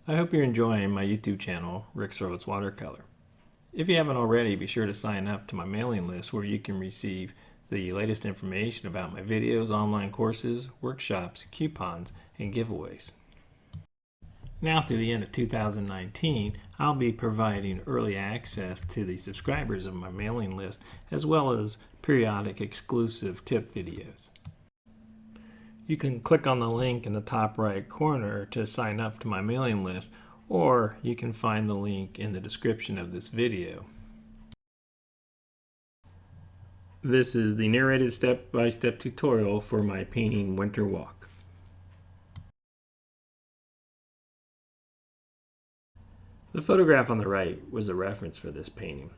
I hope you're enjoying my YouTube channel, Rick Surowicz Watercolor. If you haven't already, be sure to sign up to my mailing list where you can receive the latest information about my videos, online courses, workshops, coupons, and giveaways. Now through the end of 2019, I'll be providing early access to the subscribers of my mailing list as well as periodic exclusive tip videos. You can click on the link in the top right corner to sign up to my mailing list, or you can find the link in the description of this video. This is the narrated step-by-step tutorial for my painting Winter Walk. The photograph on the right was a reference for this painting.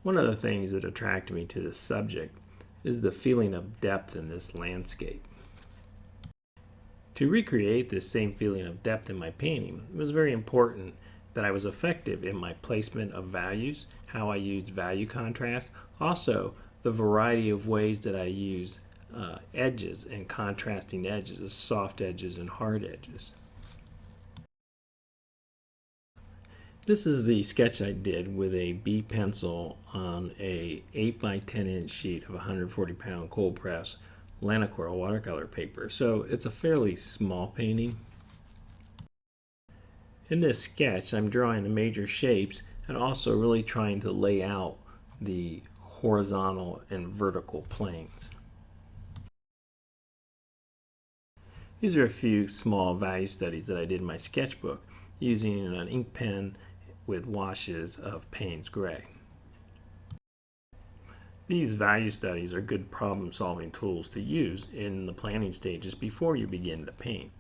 One of the things that attracted me to this subject is the feeling of depth in this landscape. To recreate this same feeling of depth in my painting, it was very important that I was effective in my placement of values, how I used value contrast, also the variety of ways that I use edges and contrasting edges, soft edges and hard edges. This is the sketch I did with a B pencil on a 8 by 10 inch sheet of 140-pound cold press Watercolor watercolor paper, so it's a fairly small painting. In this sketch, I'm drawing the major shapes and also really trying to lay out the horizontal and vertical planes. These are a few small value studies that I did in my sketchbook using an ink pen with washes of Payne's Gray. These value studies are good problem-solving tools to use in the planning stages before you begin to paint.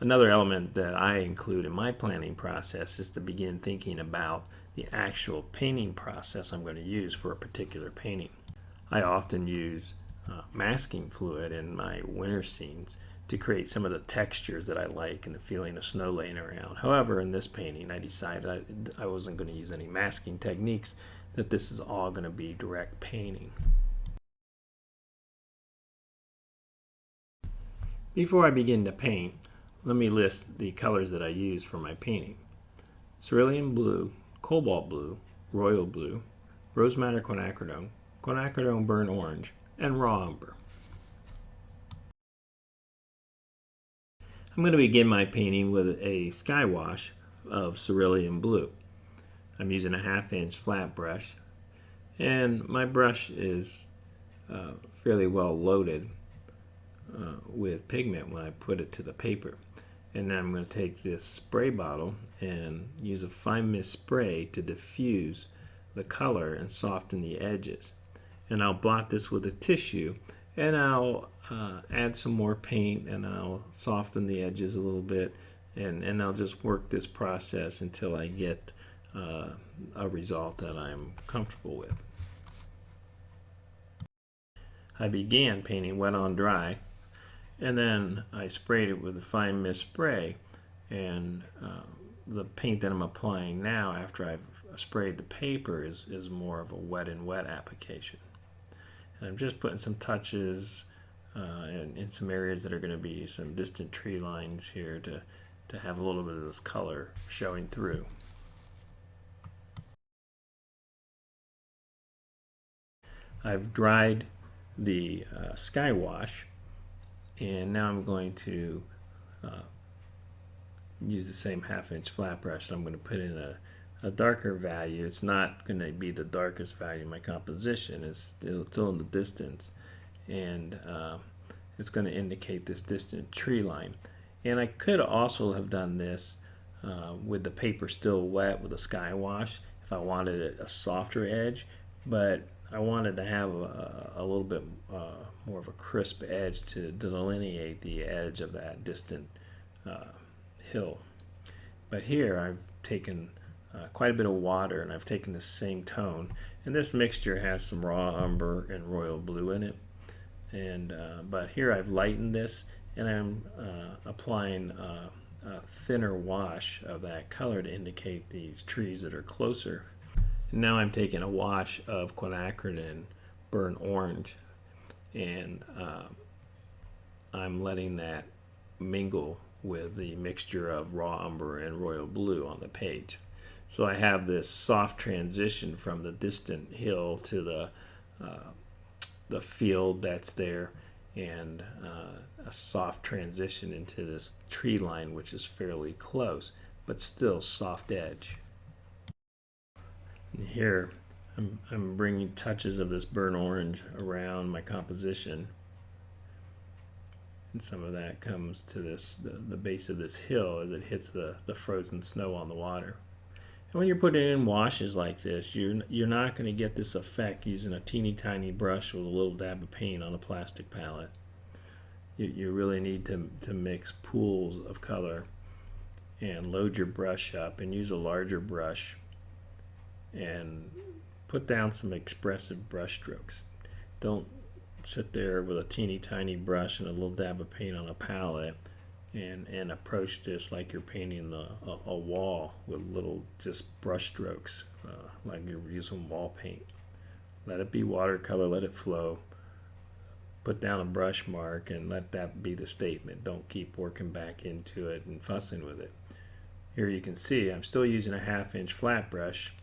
Another element that I include in my planning process is to begin thinking about the actual painting process I'm going to use for a particular painting. I often use masking fluid in my winter scenes to create some of the textures that I like and the feeling of snow laying around. However, in this painting, I decided I wasn't going to use any masking techniques, that this is all going to be direct painting. Before I begin to paint, let me list the colors that I use for my painting. Cerulean blue, cobalt blue, royal blue, rose madder quinacridone, quinacridone burnt orange, and raw umber. I'm going to begin my painting with a sky wash of cerulean blue. I'm using a 1/2 inch flat brush, and my brush is fairly well loaded with pigment when I put it to the paper. And now I'm going to take this spray bottle and use a fine mist spray to diffuse the color and soften the edges. And I'll blot this with a tissue, and I'll add some more paint, and I'll soften the edges a little bit, and I'll just work this process until I get a result that I'm comfortable with. I began painting wet on dry, and then I sprayed it with a fine mist spray, and the paint that I'm applying now after I've sprayed the paper is more of a wet and wet application. And I'm just putting some touches in some areas that are going to be some distant tree lines here to have a little bit of this color showing through. I've dried the sky wash, and now I'm going to use the same 1/2 inch flat brush. I'm going to put in a darker value. It's not going to be the darkest value in my composition. It's still in the distance, and it's going to indicate this distant tree line. And I could also have done this with the paper still wet with a sky wash if I wanted a softer edge, but I wanted to have a little bit more of a crisp edge to delineate the edge of that distant hill. But here I've taken quite a bit of water, and I've taken the same tone, and this mixture has some raw umber and royal blue in it. And but here I've lightened this, and I'm applying a thinner wash of that color to indicate these trees that are closer. Now I'm taking a wash of quinacridone burnt orange, and I'm letting that mingle with the mixture of raw umber and royal blue on the page. So I have this soft transition from the distant hill to the field that's there, and a soft transition into this tree line, which is fairly close, but still soft edge. And here I'm bringing touches of this burnt orange around my composition, and some of that comes to the base of this hill as it hits the frozen snow on the water. And when you're putting in washes like this, you're not going to get this effect using a teeny tiny brush with a little dab of paint on a plastic palette. You really need to mix pools of color and load your brush up and use a larger brush and put down some expressive brush strokes. Don't sit there with a teeny tiny brush and a little dab of paint on a palette and approach this like you're painting a wall with little just brush strokes, like you're using wall paint. Let it be watercolor, let it flow. Put down a brush mark and let that be the statement. Don't keep working back into it and fussing with it. Here you can see I'm still using a 1/2 inch flat brush,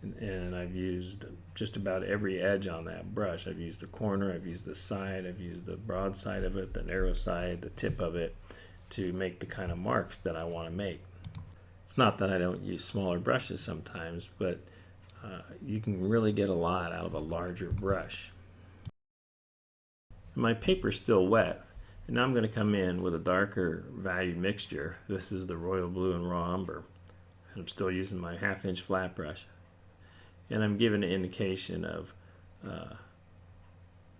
and I've used just about every edge on that brush. I've used the corner, I've used the side, I've used the broad side of it, the narrow side, the tip of it, to make the kind of marks that I want to make. It's not that I don't use smaller brushes sometimes, but you can really get a lot out of a larger brush. My paper's still wet, and now I'm going to come in with a darker value mixture. This is the royal blue and raw umber. And I'm still using my 1/2 inch flat brush. And I'm giving an indication of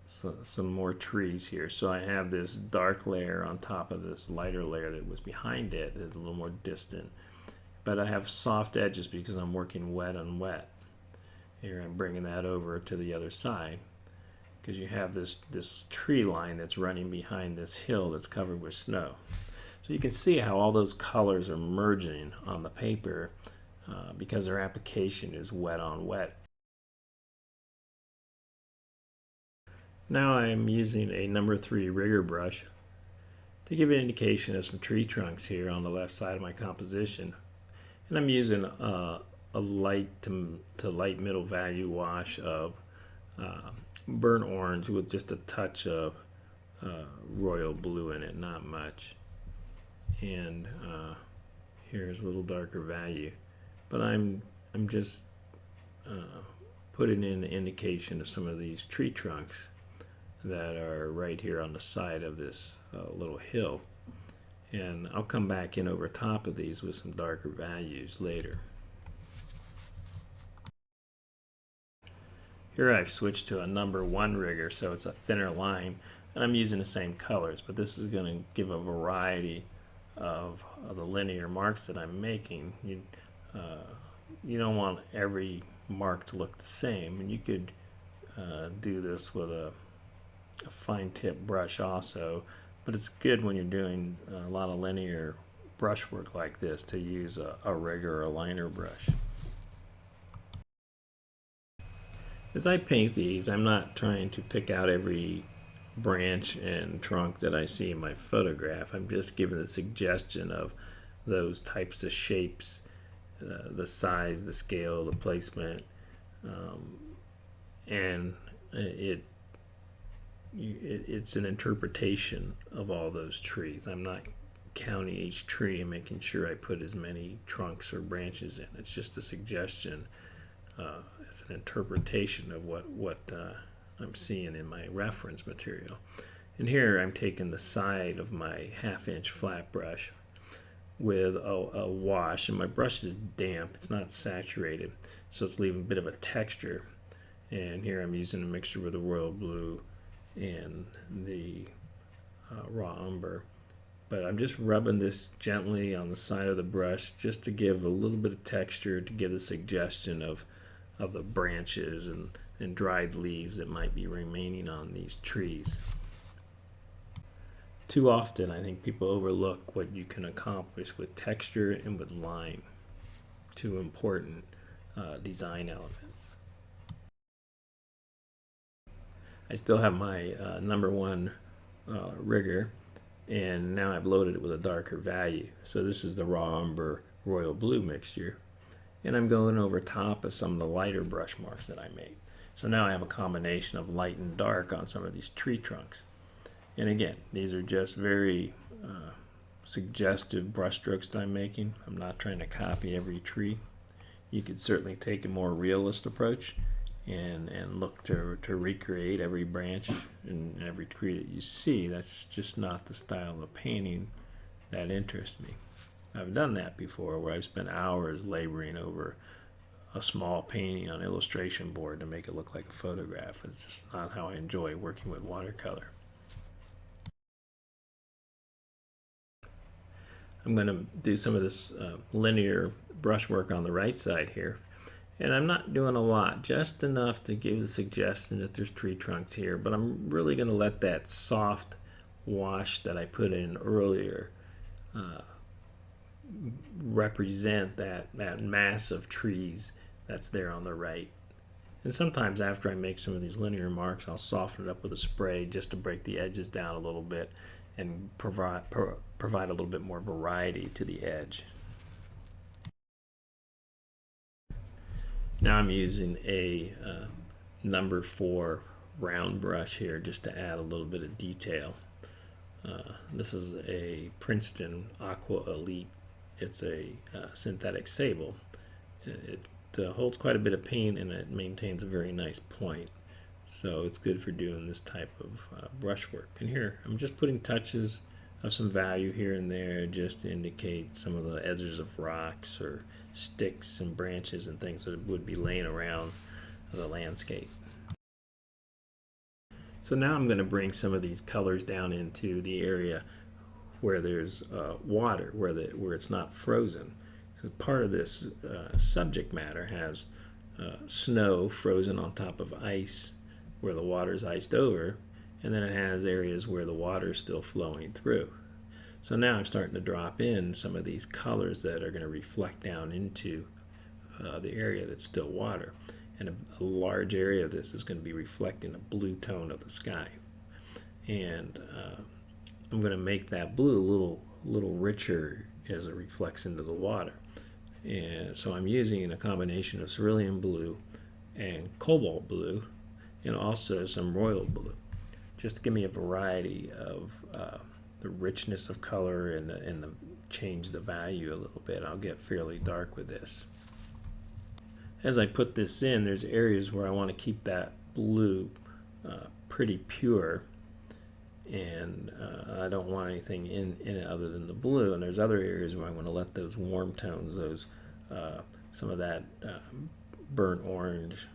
some more trees here. So I have this dark layer on top of this lighter layer that was behind it that's a little more distant. But I have soft edges because I'm working wet on wet. Here I'm bringing that over to the other side, because you have this tree line that's running behind this hill that's covered with snow. So you can see how all those colors are merging on the paper because their application is wet on wet. Now I'm using a number 3 rigger brush to give an indication of some tree trunks here on the left side of my composition. And I'm using a light to light middle value wash of burnt orange with just a touch of royal blue in it, not much. And here's a little darker value, but I'm just putting in the indication of some of these tree trunks that are right here on the side of this little hill. And I'll come back in over top of these with some darker values later. Here I've switched to a number 1 rigger, so it's a thinner line, and I'm using the same colors, but this is going to give a variety of the linear marks that I'm making. You don't want every mark to look the same, and you could do this with a fine tip brush also, but it's good when you're doing a lot of linear brushwork like this to use a rigger or a liner brush. As I paint these, I'm not trying to pick out every branch and trunk that I see in my photograph. I'm just giving a suggestion of those types of shapes, the size, the scale, the placement, and it's an interpretation of all those trees. I'm not counting each tree and making sure I put as many trunks or branches in. It's just a suggestion. It's an interpretation of what I'm seeing in my reference material. And here I'm taking the side of my 1/2 inch flat brush with a wash, and my brush is damp, it's not saturated, so it's leaving a bit of a texture. And here I'm using a mixture with the royal blue and the raw umber, but I'm just rubbing this gently on the side of the brush just to give a little bit of texture, to give the suggestion of the branches and dried leaves that might be remaining on these trees. Too often I think people overlook what you can accomplish with texture and with line, two important design elements. I still have my number 1 rigger, and now I've loaded it with a darker value. So this is the raw umber royal blue mixture, and I'm going over top of some of the lighter brush marks that I made. So now I have a combination of light and dark on some of these tree trunks. And again, these are just very suggestive brush strokes that I'm making. I'm not trying to copy every tree. You could certainly take a more realist approach and look to recreate every branch and every tree that you see. That's just not the style of painting that interests me. I've done that before, where I've spent hours laboring over a small painting on illustration board to make it look like a photograph. It's just not how I enjoy working with watercolor. I'm going to do some of this linear brushwork on the right side here. And I'm not doing a lot, just enough to give the suggestion that there's tree trunks here, but I'm really going to let that soft wash that I put in earlier represent that mass of trees that's there on the right. And sometimes after I make some of these linear marks, I'll soften it up with a spray just to break the edges down a little bit and provide a little bit more variety to the edge. Now I'm using a number 4 round brush here just to add a little bit of detail. This is a Princeton Aqua Elite. It's a synthetic sable. It holds quite a bit of paint and it maintains a very nice point. So it's good for doing this type of brushwork. And here I'm just putting touches of some value here and there just to indicate some of the edges of rocks or sticks and branches and things that would be laying around the landscape. So now I'm going to bring some of these colors down into the area where there's water, where it's not frozen. So part of this subject matter has snow frozen on top of ice where the water's iced over, and then it has areas where the water's still flowing through. So now I'm starting to drop in some of these colors that are going to reflect down into the area that's still water. And a large area of this is going to be reflecting the blue tone of the sky. And I'm going to make that blue a little richer as it reflects into the water. And so I'm using a combination of cerulean blue and cobalt blue and also some royal blue, just to give me a variety of the richness of color and change the value a little bit. I'll get fairly dark with this. As I put this in, there's areas where I want to keep that blue pretty pure, and I don't want anything in it other than the blue. And there's other areas where I want to let those warm tones, some of that burnt orange,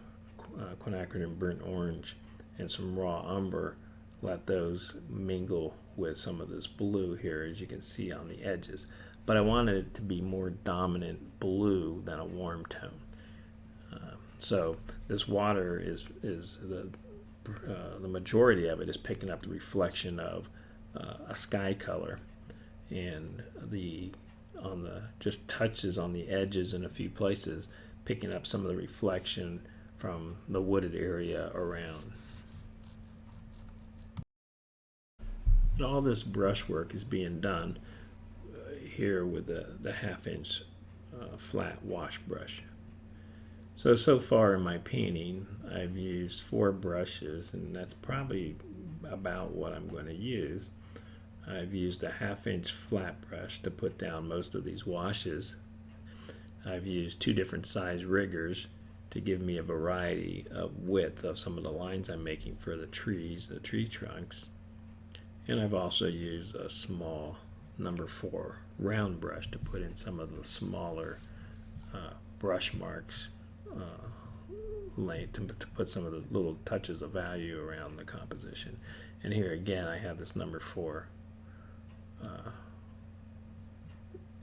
quinacridone burnt orange, and some raw umber, let those mingle with some of this blue here, as you can see on the edges. But I wanted it to be more dominant blue than a warm tone. So this water is the majority of it is picking up the reflection of a sky color, and just touches on the edges in a few places, picking up some of the reflection from the wooded area around. And all this brushwork is being done here with the 1/2" flat wash brush. So far in my painting, I've used 4 brushes, and that's probably about what I'm going to use. I've used a 1/2" flat brush to put down most of these washes. I've used 2 different size riggers to give me a variety of width of some of the lines I'm making for the trees, the tree trunks. And I've also used a small number 4 round brush to put in some of the smaller brush marks, to put some of the little touches of value around the composition. And here again I have this number 4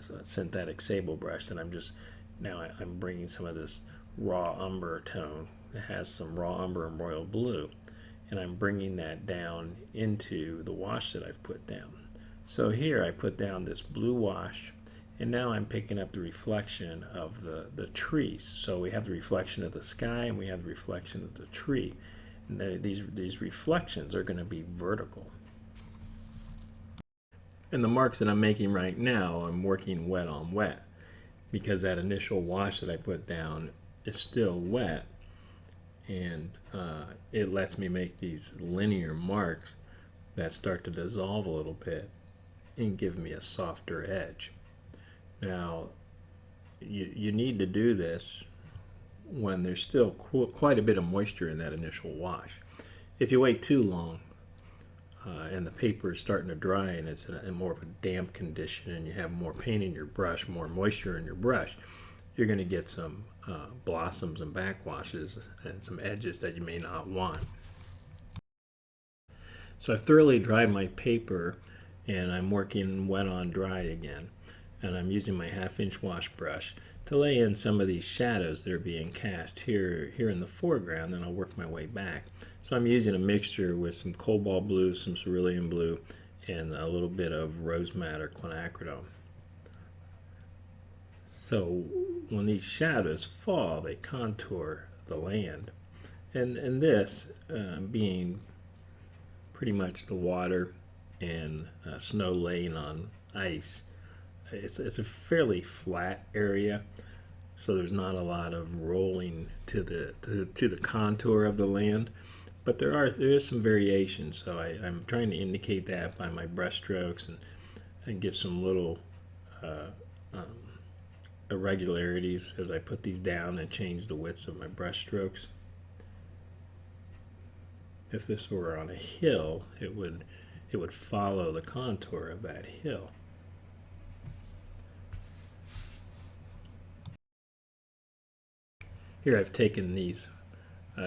synthetic sable brush, and I'm bringing some of this raw umber tone. It has some raw umber and royal blue, and I'm bringing that down into the wash that I've put down. So here I put down this blue wash, and now I'm picking up the reflection of the trees. So we have the reflection of the sky and we have the reflection of the tree. And these reflections are going to be vertical. And the marks that I'm making right now, I'm working wet on wet because that initial wash that I put down is still wet, and it lets me make these linear marks that start to dissolve a little bit and give me a softer edge. Now, you need to do this when there's still quite a bit of moisture in that initial wash. If you wait too long and the paper is starting to dry and it's in more of a damp condition and you have more paint in your brush, more moisture in your brush, you're going to get some blossoms and backwashes and some edges that you may not want. So I've thoroughly dried my paper and I'm working wet on dry again. And I'm using my 1/2 inch wash brush to lay in some of these shadows that are being cast here in the foreground, and I'll work my way back. So I'm using a mixture with some cobalt blue, some cerulean blue, and a little bit of rose madder quinacridone. So when these shadows fall, they contour the land. And this being pretty much the water and snow laying on ice, it's a fairly flat area, so there's not a lot of rolling to the contour of the land, but there is some variation. So I'm trying to indicate that by my brush strokes and give some little irregularities as I put these down and change the widths of my brush strokes. If this were on a hill, it would follow the contour of that hill. Here I've taken these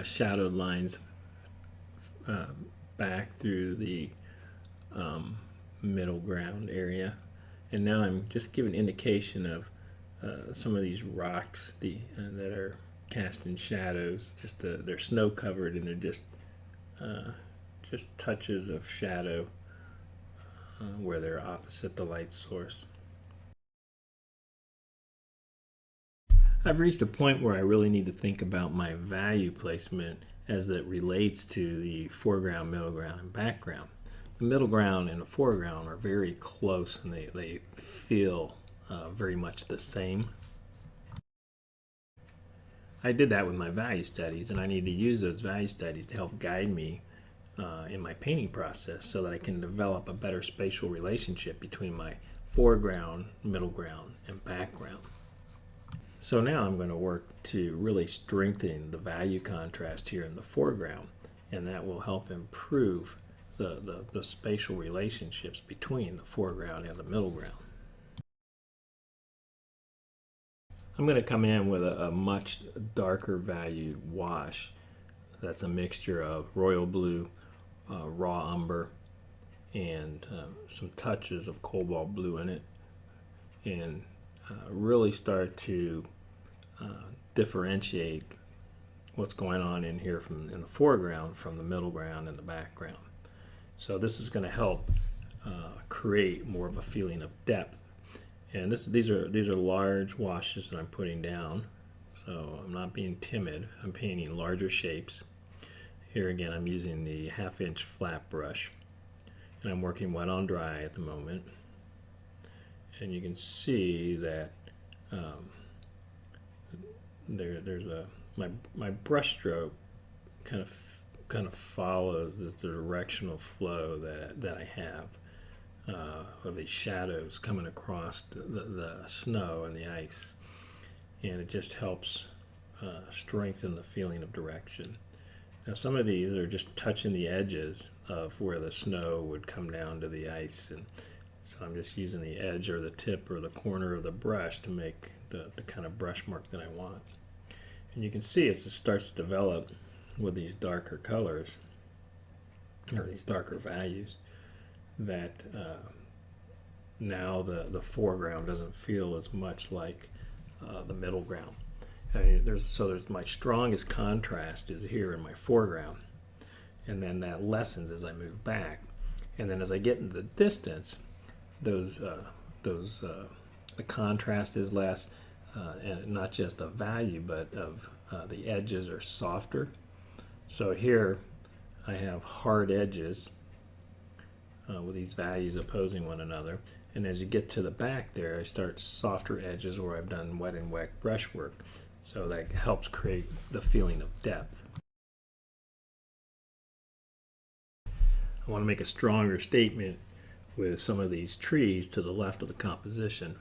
shadowed lines back through the middle ground area, and now I'm just giving indication of some of these rocks that are casting shadows. They're snow covered and they're just touches of shadow where they're opposite the light source. I've reached a point where I really need to think about my value placement as it relates to the foreground, middle ground, and background. The middle ground and the foreground are very close and they feel very much the same. I did that with my value studies, and I need to use those value studies to help guide me in my painting process so that I can develop a better spatial relationship between my foreground, middle ground, and background. So now I'm going to work to really strengthen the value contrast here in the foreground, and that will help improve the spatial relationships between the foreground and the middle ground. I'm going to come in with a much darker valued wash that's a mixture of royal blue, raw umber, and some touches of cobalt blue in it, and really start to differentiate what's going on in here in the foreground from the middle ground and the background. So this is going to help create more of a feeling of depth. And these are large washes that I'm putting down, so I'm not being timid. I'm painting larger shapes. Here again, I'm using the 1/2 inch flat brush, and I'm working wet on dry at the moment. And you can see that my brush stroke kind of follows the directional flow that I have of these shadows coming across the snow and the ice, and it just helps strengthen the feeling of direction. Now some of these are just touching the edges of where the snow would come down to the ice, and so I'm just using the edge or the tip or the corner of the brush to make the kind of brush mark that I want. And you can see as it starts to develop with these darker colors or these darker values that now the foreground doesn't feel as much like the middle ground. There's my strongest contrast is here in my foreground, and then that lessens as I move back, and then as I get into the distance, the contrast is less, and not just the value, but of the edges are softer. So here I have hard edges with these values opposing one another. And as you get to the back there, I start softer edges where I've done wet and wet brushwork. So that helps create the feeling of depth. I want to make a stronger statement with some of these trees to the left of the composition.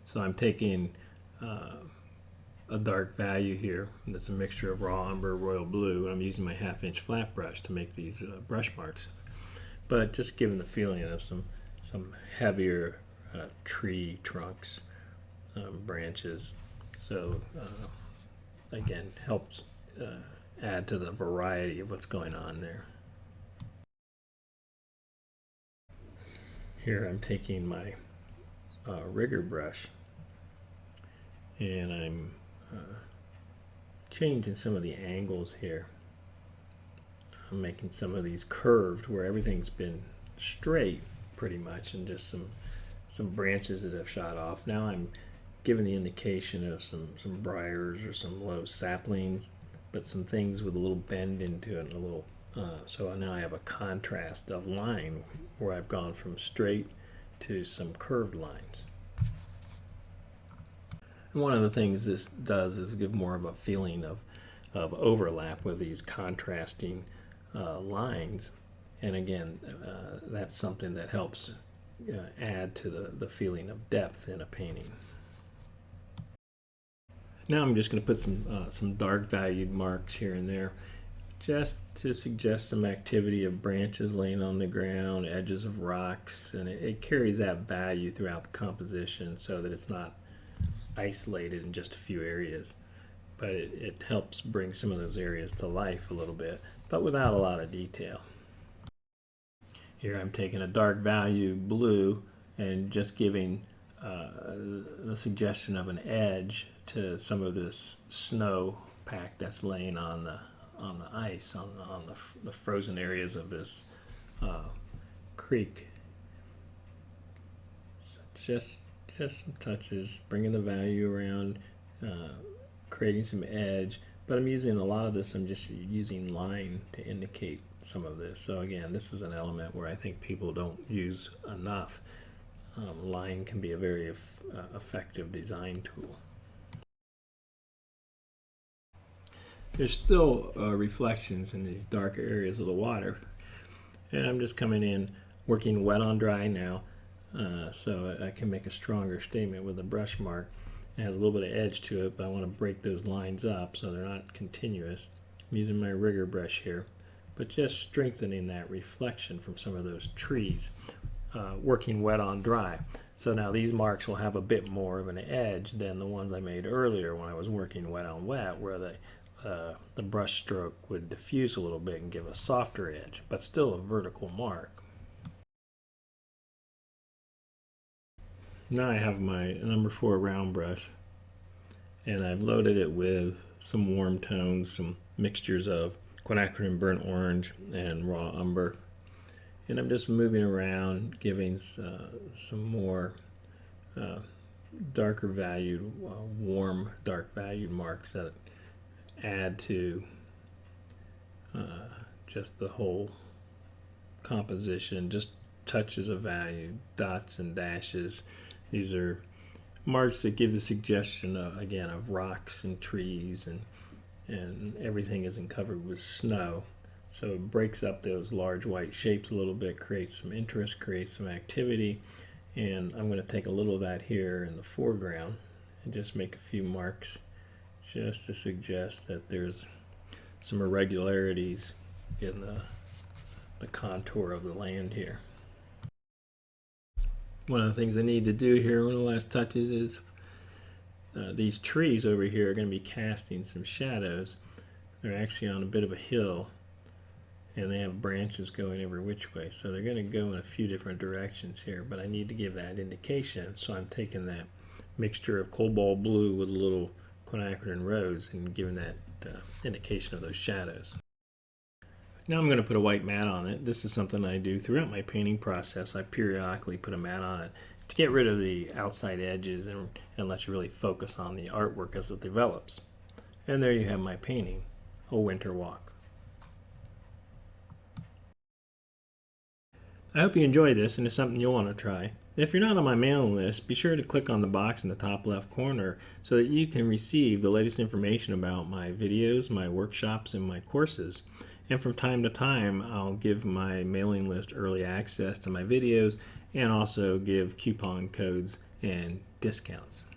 So I'm taking a dark value here that's a mixture of raw umber, royal blue, and I'm using my 1/2-inch flat brush to make these brush marks. But just giving the feeling of some heavier tree trunks, branches. So again, helps add to the variety of what's going on there. Here I'm taking my rigger brush and I'm changing some of the angles here. I'm making some of these curved where everything's been straight pretty much, and just some branches that have shot off. Now I'm giving the indication of some briars or some low saplings, but some things with a little bend into it, and a little so now I have a contrast of line where I've gone from straight to some curved lines. And one of the things this does is give more of a feeling of overlap with these contrasting lines. And again, that's something that helps add to the feeling of depth in a painting. Now I'm just going to put some dark valued marks here and there, just to suggest some activity of branches laying on the ground, edges of rocks, and it carries that value throughout the composition so that it's not isolated in just a few areas. But it helps bring some of those areas to life a little bit, but without a lot of detail. Here I'm taking a dark value blue and just giving the suggestion of an edge to some of this snow pack that's laying on the ice, on the frozen areas of this creek. So just some touches, bringing the value around, creating some edge. But I'm using a lot of this, I'm just using line to indicate some of this. So again, this is an element where I think people don't use enough. Line can be a very effective design tool. There's still reflections in these darker areas of the water, and I'm just coming in working wet on dry now, so I can make a stronger statement with a brush mark. It has a little bit of edge to it, but I want to break those lines up so they're not continuous. I'm using my rigger brush here, but just strengthening that reflection from some of those trees, working wet on dry. So now these marks will have a bit more of an edge than the ones I made earlier when I was working wet on wet, where the brush stroke would diffuse a little bit and give a softer edge, but still a vertical mark. Now I have my number 4 round brush, and I've loaded it with some warm tones, some mixtures of quinacridone burnt orange and raw umber, and I'm just moving around, giving some more darker valued, warm dark valued marks that add to just the whole composition, just touches of value, dots and dashes. These are marks that give the suggestion of, again, of rocks and trees, and everything isn't covered with snow. So it breaks up those large white shapes a little bit, creates some interest, creates some activity. And I'm going to take a little of that here in the foreground and just make a few marks just to suggest that there's some irregularities in the contour of the land here. One of the things I need to do here, one of the last touches, is these trees over here are going to be casting some shadows. They're actually on a bit of a hill, and they have branches going every which way, so they're going to go in a few different directions here, but I need to give that indication. So I'm taking that mixture of cobalt blue with a little quinacridone rose and giving that indication of those shadows. Now I'm going to put a white mat on it. This is something I do throughout my painting process. I periodically put a mat on it to get rid of the outside edges and let you really focus on the artwork as it develops. And there you have my painting, A Winter Walk. I hope you enjoy this and it's something you'll want to try. If you're not on my mailing list, be sure to click on the box in the top left corner so that you can receive the latest information about my videos, my workshops, and my courses. And from time to time, I'll give my mailing list early access to my videos and also give coupon codes and discounts.